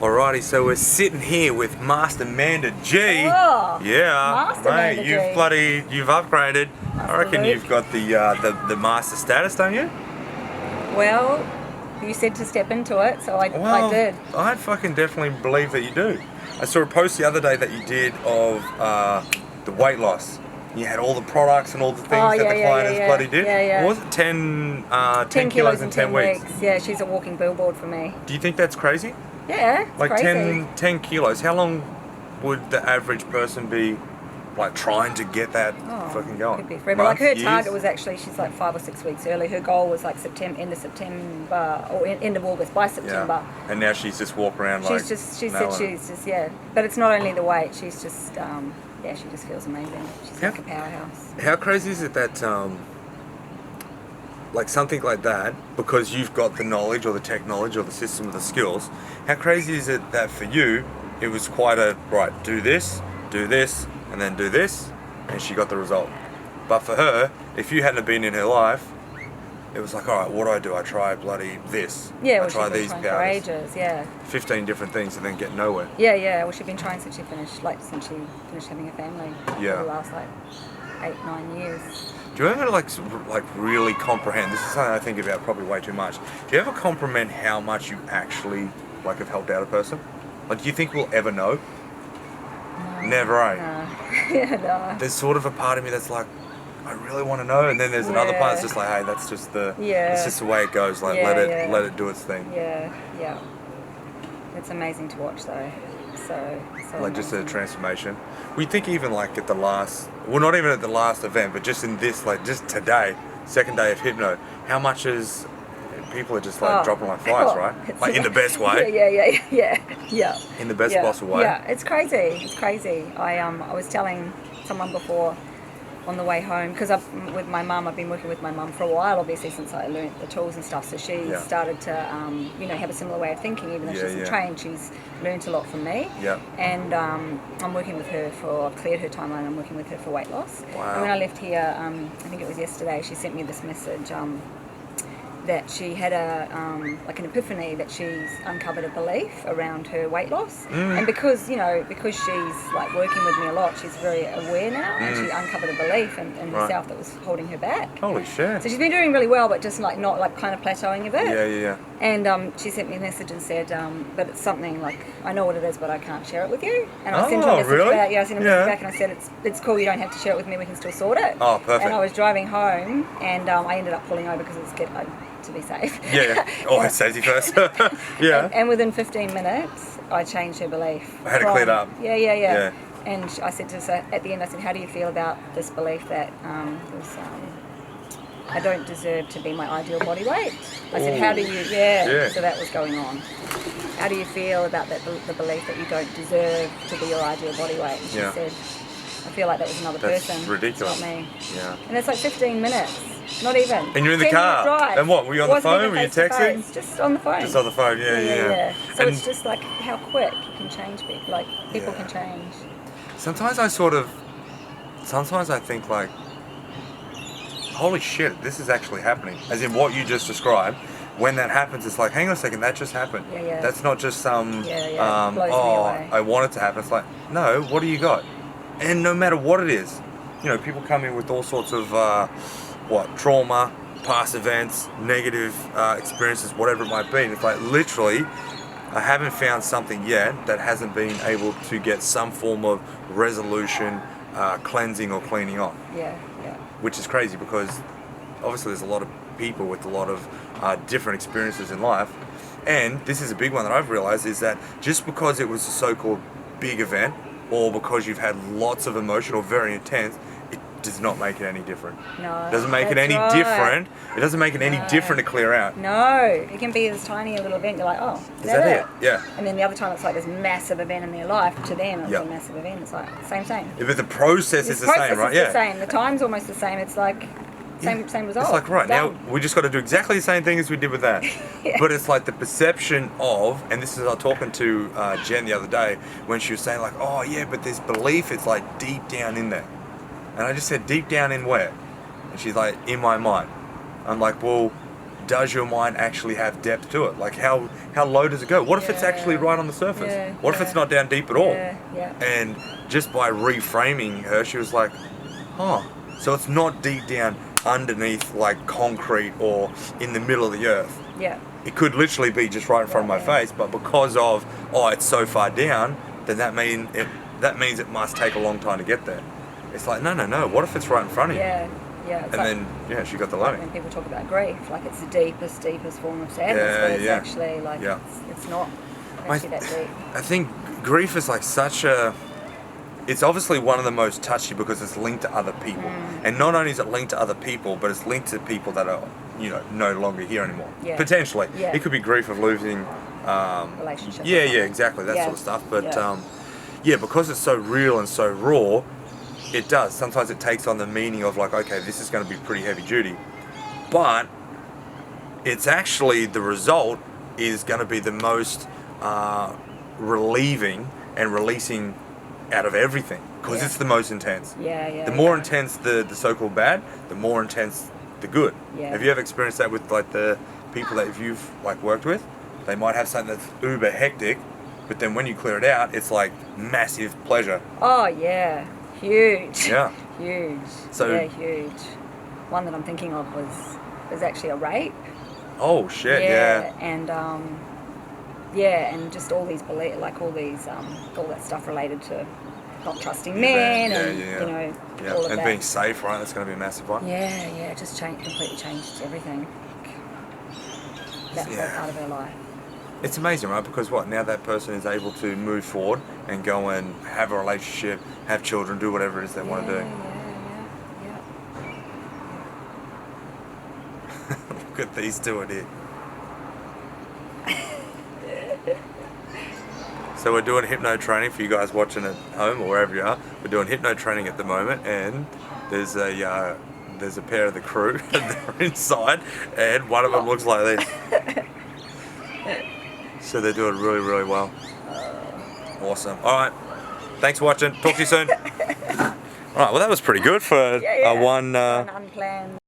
Alrighty, so we're sitting here with Master Manda G. Oh, Yeah, Master Manda G. You've upgraded. I reckon you've got the master status, don't you? Well, you said to step into it, so I did. I fucking definitely believe that you do. I saw a post the other day that you did of the weight loss. You had all the products and all the things that the client has bloody did. Yeah. What was it? 10 kilos in 10 weeks. Yeah, she's a walking billboard for me. Do you think that's crazy? Yeah, it's like crazy. 10 kilos. How long would the average person be like trying to get that fucking going? Could be forever. Like her target was actually, she's like 5 or 6 weeks early. Her goal was like end of September or end of August, by September. Yeah. And now she's just walking around she said she's just, But it's not only the weight, she's just, she just feels amazing. She's like a powerhouse. How crazy is it that, like something like that, because you've got the knowledge or the tech knowledge or the system or the skills, how crazy is it that for you, it was quite a, right, do this, and then do this, and she got the result. But for her, if you hadn't been in her life, it was like, all right, what do? I try bloody this. Yeah, I try these for powders. ages, yeah. 15 different things and then get nowhere. Yeah. Well, she's been trying since she finished having a family. Yeah. For the last 8-9 years. Do you ever like really comprehend? This is something I think about probably way too much. Do you ever comprehend how much you actually like have helped out a person? Like, do you think we'll ever know? No. Never, eh? No. Yeah, no. There's sort of a part of me that's like, I really want to know, and then there's another part that's just like, hey, that's just it's just the way it goes. Like, let it do its thing. Yeah. It's amazing to watch though. So like amazing. just a transformation. We think even like at the last, well, not even at the last event, but just in this, like just today, second day of hypno, how much is people are just like dropping like flies, right? Like in the best way. Yeah. In the best possible way. Yeah, it's crazy. I was telling someone before on the way home, because with my mum, I've been working with my mum for a while, obviously, since I learnt the tools and stuff. So she started to, have a similar way of thinking. Even though she's trained, she's learnt a lot from me. Yeah. And I'm working with her I've cleared her timeline. I'm working with her for weight loss. Wow. And when I left here, I think it was yesterday, she sent me this message. That she had an epiphany that she's uncovered a belief around her weight loss, and because she's like working with me a lot, she's very aware now, and she uncovered a belief in herself that was holding her back. Holy shit! So she's been doing really well, but just like not like kind of plateauing a bit. Yeah. And she sent me a message and said, but it's something like, I know what it is, but I can't share it with you. And I sent her a message back. Yeah, I sent a message back and I said, it's cool. You don't have to share it with me. We can still sort it. Oh, perfect. And I was driving home, and I ended up pulling over because to be safe. Yeah. Always safety first. Yeah. And within 15 minutes, I changed her belief. I had it cleared up. Yeah. And I said to her, at the end, I said, how do you feel about this belief that I don't deserve to be my ideal body weight? I said, how do you, so that was going on. How do you feel about the belief that you don't deserve to be your ideal body weight? And she said, I feel like that was another person. That's ridiculous. It's not me. Yeah. And it's like 15 minutes. Not even. And you're in the car. Drive. And what? Were you on the phone? Were you texting? It's just on the phone. Just on the phone. Yeah. So it's just like how quick you can change people. Like people can change. Sometimes I think like, holy shit, this is actually happening. As in what you just described. When that happens, it's like, hang on a second, that just happened. Yeah. That's not just some, It blows me away. I want it to happen. It's like, no, what do you got? And no matter what it is, people come in with all sorts of, trauma, past events, negative experiences, whatever it might be. And it's like, literally, I haven't found something yet that hasn't been able to get some form of resolution, cleansing or cleaning off. Yeah. Which is crazy because obviously there's a lot of people with a lot of different experiences in life. And this is a big one that I've realized, is that just because it was a so-called big event, or because you've had lots of emotion or very intense, it does not make it any different. No. It doesn't make it any different. It doesn't make it any different to clear out. No. It can be this tiny little event. You're like, oh, is that it? Yeah. And then the other time it's like this massive event in their life. To them, it's a massive event. It's like same. Yeah, but the process is the same, right? The same. The time's almost the same. It's like same result. It's like, right, now we just got to do exactly the same thing as we did with that. But it's like the perception of, and this is, I was talking to Jen the other day when she was saying like, oh yeah, but this belief, it's like deep down in there. And I just said, deep down in where? And she's like, in my mind. I'm like, well, does your mind actually have depth to it? Like how low does it go? What if it's actually right on the surface? Yeah, What if it's not down deep at all? Yeah. And just by reframing her, she was like, huh, so it's not deep down underneath like concrete or in the middle of the earth. Yeah. It could literally be just right in front of my face, but because of, it's so far down, then that means it must take a long time to get there. It's like, no, what if it's right in front of you? Yeah. And like, then, she got the like learning. when people talk about grief, like it's the deepest form of sadness, but it's actually like, it's not actually that deep. I think grief is like it's obviously one of the most touchy because it's linked to other people. And not only is it linked to other people, but it's linked to people that are, no longer here anymore. Yeah. Potentially. Yeah. It could be grief of losing... relationship. Yeah, exactly. That sort of stuff. But, because it's so real and so raw, it does. Sometimes it takes on the meaning of like, okay, this is going to be pretty heavy duty. But it's actually, the result is going to be the most relieving and releasing out of everything. Because it's the most intense. The more intense the so-called bad, the more intense the good. Have you ever experienced that with like the people that you've like worked with? They might have something that's uber hectic, but then when you clear it out, it's like massive pleasure. Oh yeah, huge. Yeah. Huge. So, huge. One that I'm thinking of was actually a rape. Oh shit! Yeah. And and just all these all that stuff related to not trusting men and all of and that. being safe, right? That's going to be a massive one. Yeah, just completely changed everything. That whole part of her life. It's amazing, right? Because now that person is able to move forward and go and have a relationship, have children, do whatever it is they want to do. Yeah. Look at these two in here. So we're doing hypno training for you guys watching at home or wherever you are. We're doing hypno training at the moment, and there's a pair of the crew and they're inside, and one of them looks like this. So they're doing really, really well. Awesome. All right. Thanks for watching. Talk to you soon. All right. Well, that was pretty good for one unplanned.